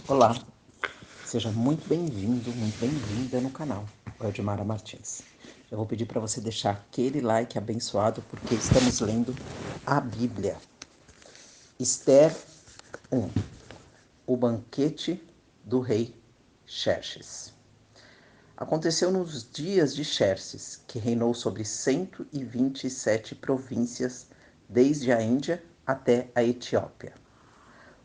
Olá, seja muito bem-vindo, muito bem-vinda no canal Edmara Martins. Eu vou pedir para você deixar aquele like abençoado porque estamos lendo a Bíblia. Esther 1, o banquete do rei Xerxes. Aconteceu nos dias de Xerxes, que reinou sobre 127 províncias, desde a Índia até a Etiópia.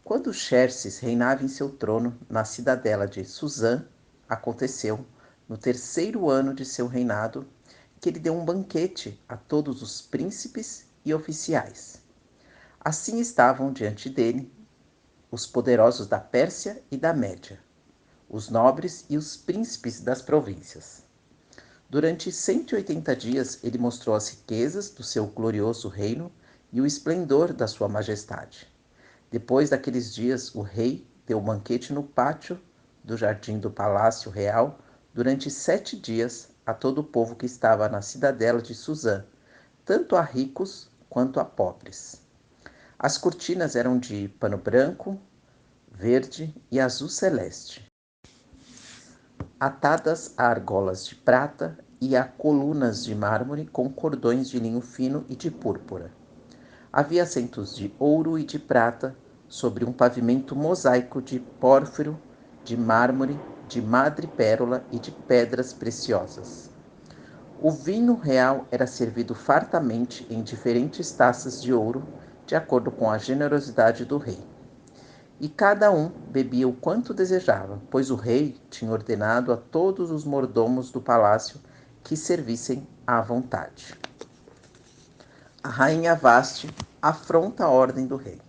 Quando Xerxes reinava em seu trono na cidadela de Suzã, aconteceu, no terceiro ano de seu reinado, que ele deu um banquete a todos os príncipes e oficiais. Assim estavam diante dele os poderosos da Pérsia e da Média, os nobres e os príncipes das províncias. Durante 180 dias ele mostrou as riquezas do seu glorioso reino e o esplendor da sua majestade. Depois daqueles dias, o rei deu banquete no pátio do jardim do Palácio Real durante 7 dias a todo o povo que estava na cidadela de Suzã, tanto a ricos quanto a pobres. As cortinas eram de pano branco, verde e azul celeste, atadas a argolas de prata e a colunas de mármore com cordões de linho fino e de púrpura. Havia assentos de ouro e de prata sobre um pavimento mosaico de pórfiro, de mármore, de madrepérola e de pedras preciosas. O vinho real era servido fartamente em diferentes taças de ouro, de acordo com a generosidade do rei. E cada um bebia o quanto desejava, pois o rei tinha ordenado a todos os mordomos do palácio que servissem à vontade. A rainha Vaste afronta a ordem do rei.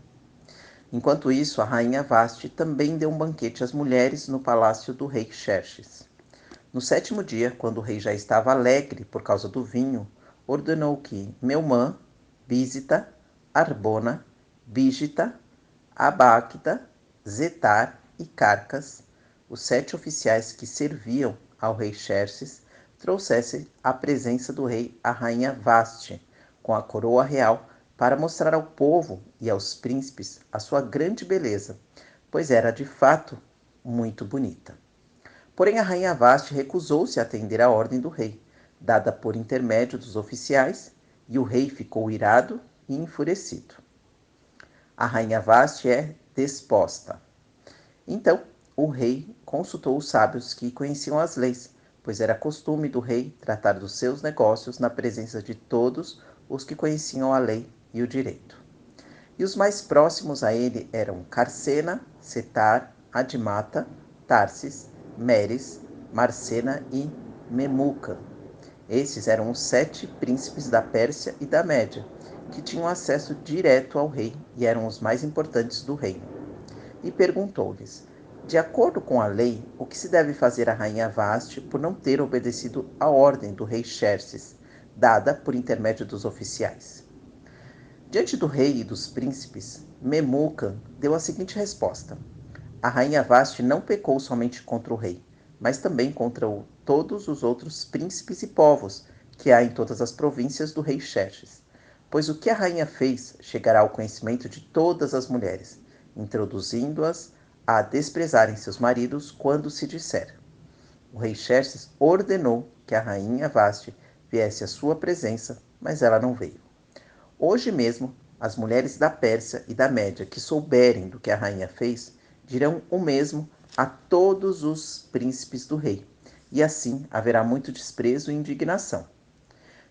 Enquanto isso, a rainha Vaste também deu um banquete às mulheres no palácio do rei Xerxes. No sétimo dia, quando o rei já estava alegre por causa do vinho, ordenou que Meumã, Bísita, Arbona, Bígita, Abáquita, Zetar e Carcas, os 7 oficiais que serviam ao rei Xerxes, trouxessem à presença do rei a rainha Vaste, com a coroa real, para mostrar ao povo e aos príncipes a sua grande beleza, pois era de fato muito bonita. Porém, a rainha Vaste recusou-se a atender à ordem do rei, dada por intermédio dos oficiais, e o rei ficou irado e enfurecido. A rainha Vaste é desposta. Então, o rei consultou os sábios que conheciam as leis, pois era costume do rei tratar dos seus negócios na presença de todos os que conheciam a lei e o direito. E os mais próximos a ele eram Carcena, Setar, Admata, Tarsis, Meres, Marcena e Memucan. Esses eram os 7 príncipes da Pérsia e da Média, que tinham acesso direto ao rei e eram os mais importantes do reino. E perguntou-lhes: de acordo com a lei, o que se deve fazer à rainha Vaste por não ter obedecido à ordem do rei Xerxes, dada por intermédio dos oficiais? Diante do rei e dos príncipes, Memucan deu a seguinte resposta: a rainha Vaste não pecou somente contra o rei, mas também contra todos os outros príncipes e povos que há em todas as províncias do rei Xerxes. Pois o que a rainha fez chegará ao conhecimento de todas as mulheres, introduzindo-as a desprezarem seus maridos quando se disser: o rei Xerxes ordenou que a rainha Vaste viesse à sua presença, mas ela não veio. Hoje mesmo, as mulheres da Pérsia e da Média que souberem do que a rainha fez, dirão o mesmo a todos os príncipes do rei, e assim haverá muito desprezo e indignação.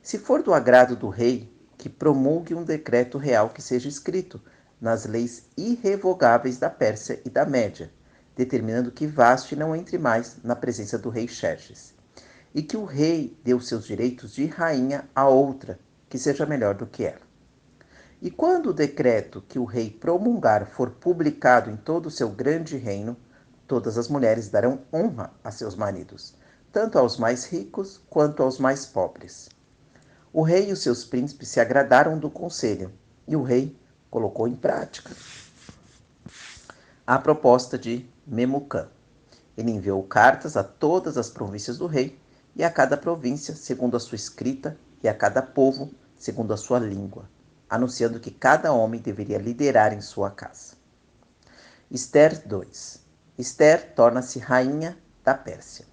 Se for do agrado do rei, que promulgue um decreto real que seja escrito nas leis irrevogáveis da Pérsia e da Média, determinando que Vaste não entre mais na presença do rei Xerxes, e que o rei dê os seus direitos de rainha a outra, que seja melhor do que ela. E quando o decreto que o rei promulgar for publicado em todo o seu grande reino, todas as mulheres darão honra a seus maridos, tanto aos mais ricos quanto aos mais pobres. O rei e os seus príncipes se agradaram do conselho, e o rei colocou em prática a proposta de Memucã. Ele enviou cartas a todas as províncias do rei, e a cada província segundo a sua escrita, e a cada povo segundo a sua língua, anunciando que cada homem deveria liderar em sua casa. Esther 2. Esther torna-se rainha da Pérsia.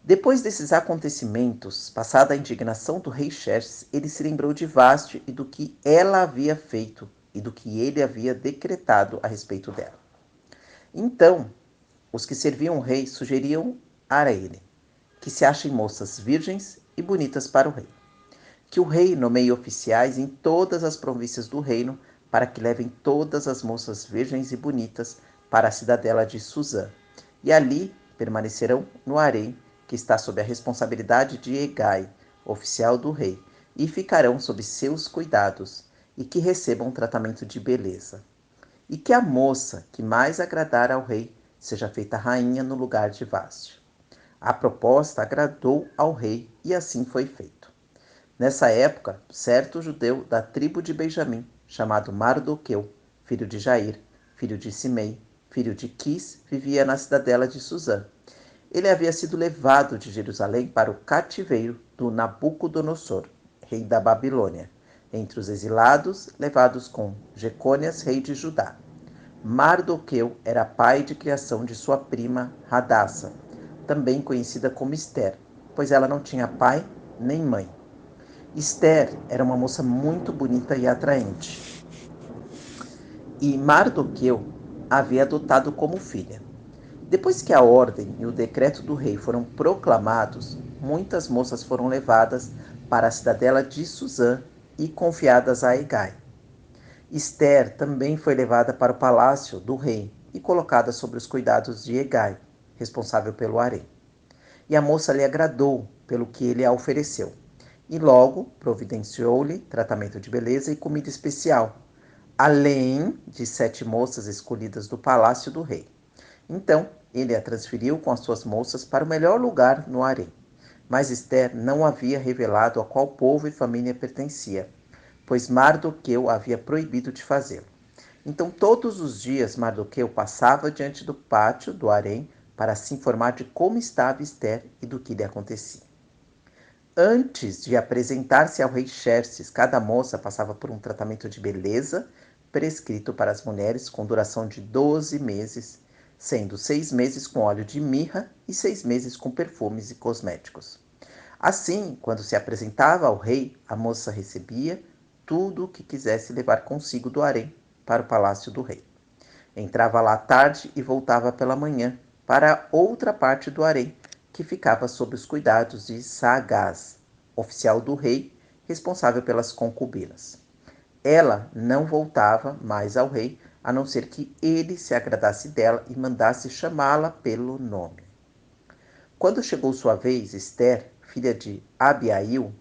Depois desses acontecimentos, passada a indignação do rei Xerxes, ele se lembrou de Vaste e do que ela havia feito e do que ele havia decretado a respeito dela. Então, os que serviam o rei sugeriam a ele que se achem moças virgens e bonitas para o rei. Que o rei nomeie oficiais em todas as províncias do reino para que levem todas as moças virgens e bonitas para a cidadela de Suzã. E ali permanecerão no harém, que está sob a responsabilidade de Hegai, oficial do rei, e ficarão sob seus cuidados, e que recebam tratamento de beleza. E que a moça que mais agradar ao rei seja feita rainha no lugar de Vaste. A proposta agradou ao rei e assim foi feito. Nessa época, certo judeu da tribo de Benjamim, chamado Mardoqueu, filho de Jair, filho de Simei, filho de Quis, vivia na cidadela de Suzã. Ele havia sido levado de Jerusalém para o cativeiro do Nabucodonosor, rei da Babilônia, entre os exilados levados com Jecônias, rei de Judá. Mardoqueu era pai de criação de sua prima Hadassa, também conhecida como Esther, pois ela não tinha pai nem mãe. Esther era uma moça muito bonita e atraente, e Mardoqueu a havia adotado como filha. Depois que a ordem e o decreto do rei foram proclamados, muitas moças foram levadas para a cidadela de Suzã e confiadas a Hegai. Esther também foi levada para o palácio do rei e colocada sob os cuidados de Hegai, responsável pelo harém. E a moça lhe agradou pelo que ele a ofereceu. E logo providenciou-lhe tratamento de beleza e comida especial, além de 7 moças escolhidas do palácio do rei. Então ele a transferiu com as suas moças para o melhor lugar no harém. Mas Esther não havia revelado a qual povo e família pertencia, pois Mardoqueu havia proibido de fazê-lo. Então todos os dias Mardoqueu passava diante do pátio do harém para se informar de como estava Esther e do que lhe acontecia. Antes de apresentar-se ao rei Xerxes, cada moça passava por um tratamento de beleza prescrito para as mulheres com duração de 12 meses, sendo 6 meses com óleo de mirra e 6 meses com perfumes e cosméticos. Assim, quando se apresentava ao rei, a moça recebia tudo o que quisesse levar consigo do harém para o palácio do rei. Entrava lá à tarde e voltava pela manhã para outra parte do harém, que ficava sob os cuidados de Sagaz, oficial do rei, responsável pelas concubinas. Ela não voltava mais ao rei, a não ser que ele se agradasse dela e mandasse chamá-la pelo nome. Quando chegou sua vez, Esther, filha de Abiail,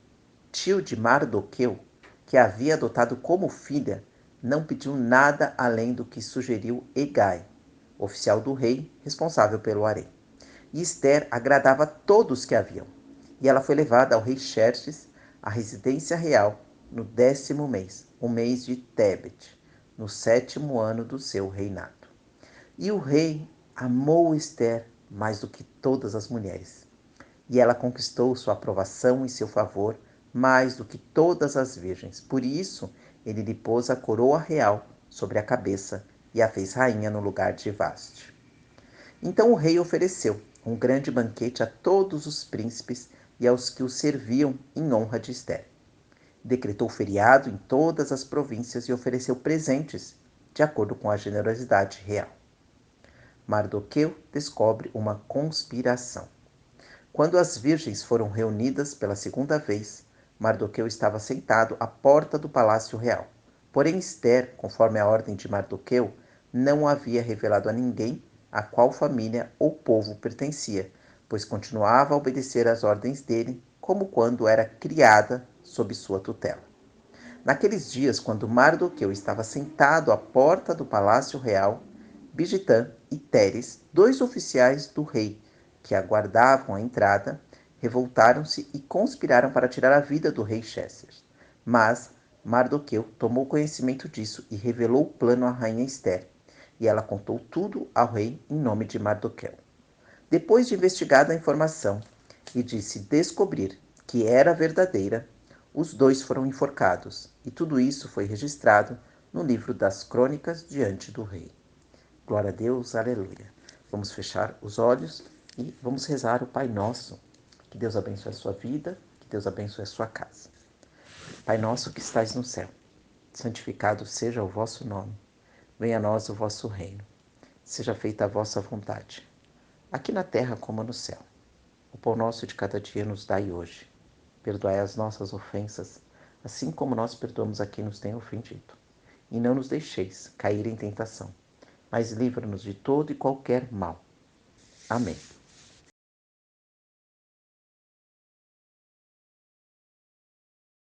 tio de Mardoqueu, que a havia adotado como filha, não pediu nada além do que sugeriu Hegai, oficial do rei, responsável pelo harém. E Esther agradava a todos que haviam. E ela foi levada ao rei Xerxes, à residência real, no 10º mês, o mês de Tebet, no 7º ano do seu reinado. E o rei amou Esther mais do que todas as mulheres. E ela conquistou sua aprovação e seu favor mais do que todas as virgens. Por isso, ele lhe pôs a coroa real sobre a cabeça e a fez rainha no lugar de Vaste. Então o rei ofereceu um grande banquete a todos os príncipes e aos que o serviam em honra de Esther. Decretou feriado em todas as províncias e ofereceu presentes, de acordo com a generosidade real. Mardoqueu descobre uma conspiração. Quando as virgens foram reunidas pela segunda vez, Mardoqueu estava sentado à porta do palácio real. Porém Esther, conforme a ordem de Mardoqueu, não havia revelado a ninguém a qual família ou povo pertencia, pois continuava a obedecer às ordens dele, como quando era criada sob sua tutela. Naqueles dias, quando Mardoqueu estava sentado à porta do palácio real, Bigitã e Teres, 2 oficiais do rei que aguardavam a entrada, revoltaram-se e conspiraram para tirar a vida do rei Xerxes. Mas Mardoqueu tomou conhecimento disso e revelou o plano à rainha Esther, e ela contou tudo ao rei em nome de Mardoqueu. Depois de investigada a informação e de se descobrir que era verdadeira, os 2 foram enforcados, e tudo isso foi registrado no livro das crônicas diante do rei. Glória a Deus, aleluia. Vamos fechar os olhos e vamos rezar o Pai Nosso. Que Deus abençoe a sua vida, que Deus abençoe a sua casa. Pai nosso que estais no céu, santificado seja o vosso nome. Venha a nós o vosso reino. Seja feita a vossa vontade, aqui na terra como no céu. O pão nosso de cada dia nos dai hoje. Perdoai as nossas ofensas, assim como nós perdoamos a quem nos tem ofendido. E não nos deixeis cair em tentação, mas livra-nos de todo e qualquer mal. Amém.